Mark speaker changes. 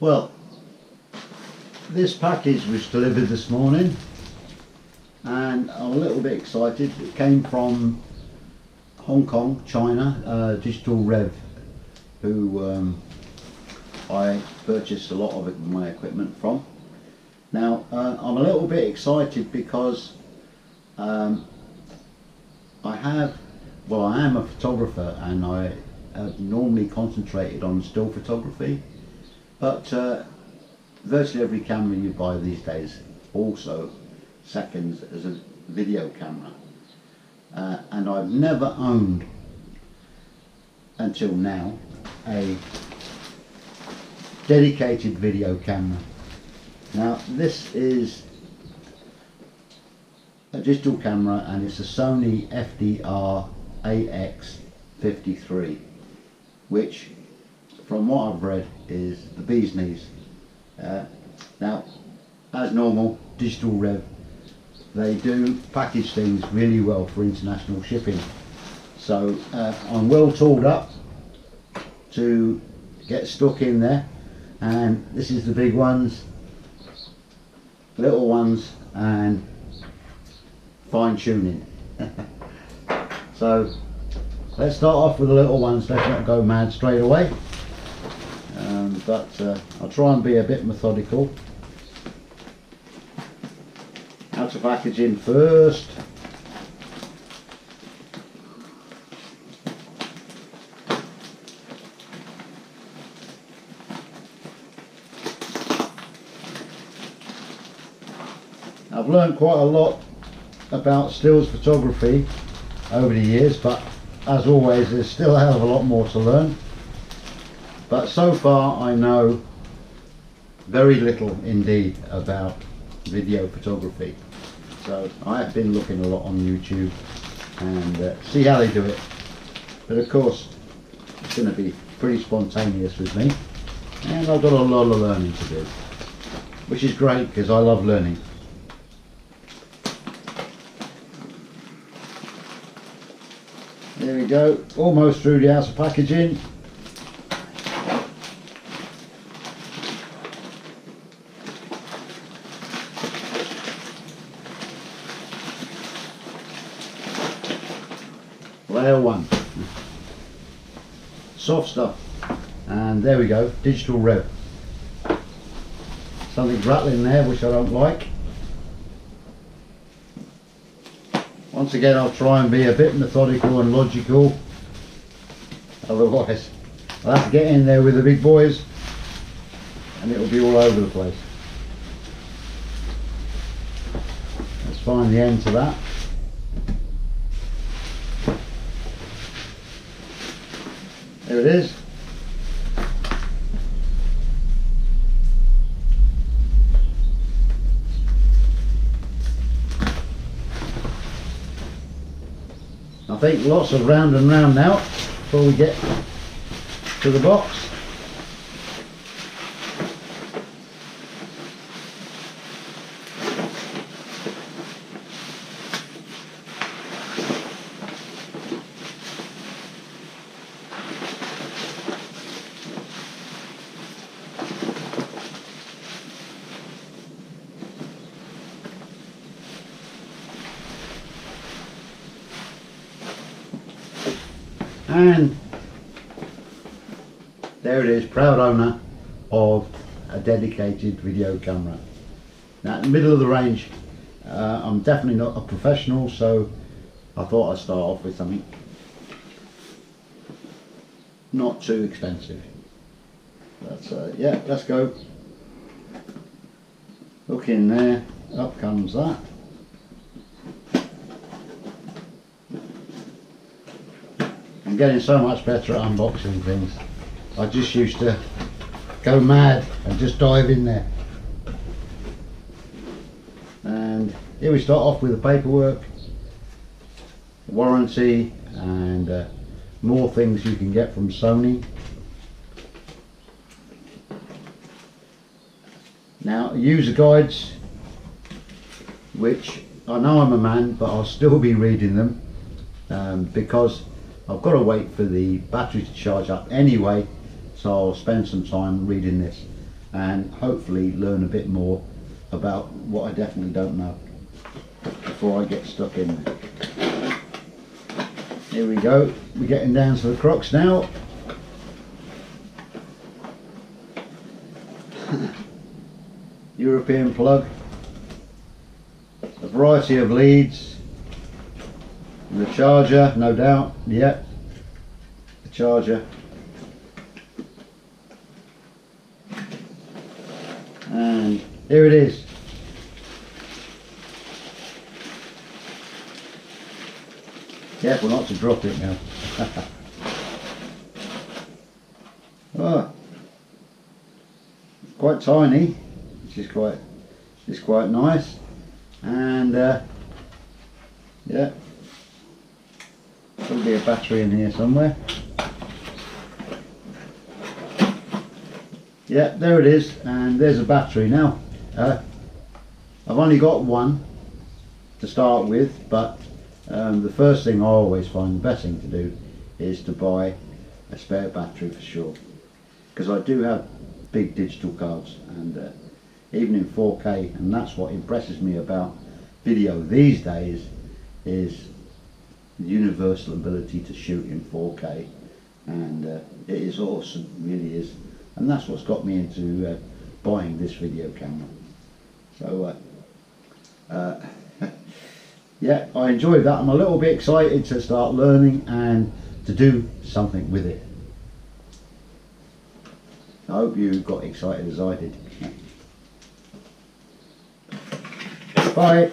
Speaker 1: Well, this package was delivered this morning and I'm a little bit excited. It came from Hong Kong, China, Digital Rev, who I purchased a lot of my equipment from. Now I'm a little bit excited because I am a photographer and I have normally concentrated on still photography, but virtually every camera you buy these days also seconds as a video camera, and I've never owned until now a dedicated video camera. Now this is a digital camera and it's a Sony FDR AX53, which from what I've read is the bee's knees. Now as normal, Digital Rev, they do package things really well for international shipping, so I'm well tooled up to get stuck in there, and this is the big ones, little ones, and fine tuning. So let's start off with the little ones. Let's not go mad straight away, but I'll try and be a bit methodical. Out of packaging first. I've learned quite a lot about stills photography over the years, but as always there's still a hell of a lot more to learn. But so far I know very little indeed about video photography, so I have been looking a lot on YouTube and see how they do it, but of course it's going to be pretty spontaneous with me, and I've got a lot of learning to do, which is great because I love learning. There we go, almost through the outer packaging. Layer 1. Soft stuff. And there we go, Digital Rev. Something's rattling there which I don't like. Once again I'll try and be a bit methodical and logical, otherwise I'll have to get in there with the big boys and it'll be all over the place. Let's find the end to that. There it is. I think lots of round and round now before we get to the box. And there it is, proud owner of a dedicated video camera. Now in the middle of the range, I'm definitely not a professional, so I thought I'd start off with something not too expensive. But yeah, let's go. Look in there, up comes that. I'm getting so much better at unboxing things. I just used to go mad and just dive in there. And here we start off with the paperwork, warranty, and more things you can get from Sony. Now user guides, which I know I'm a man, but I'll still be reading them because I've got to wait for the battery to charge up anyway, so I'll spend some time reading this. and hopefully learn a bit more about what I definitely don't know before I get stuck in there. Here we go, we're getting down to the crux now. European plug, a variety of leads, the charger, no doubt, yeah, the charger, and here it is. Careful not to drop it now. Oh, quite tiny, which is quite nice, and yeah, there'll be a battery in here somewhere. Yeah, there it is, and there's a battery now. I've only got one to start with, but the first thing I always find the best thing to do is to buy a spare battery for sure, because I do have big digital cards, and even in 4K, and that's what impresses me about video these days, is the universal ability to shoot in 4K, and it is awesome, really is, and that's what's got me into buying this video camera. So yeah, I enjoyed that. I'm a little bit excited to start learning and to do something with it. I hope you got excited as I did. Bye.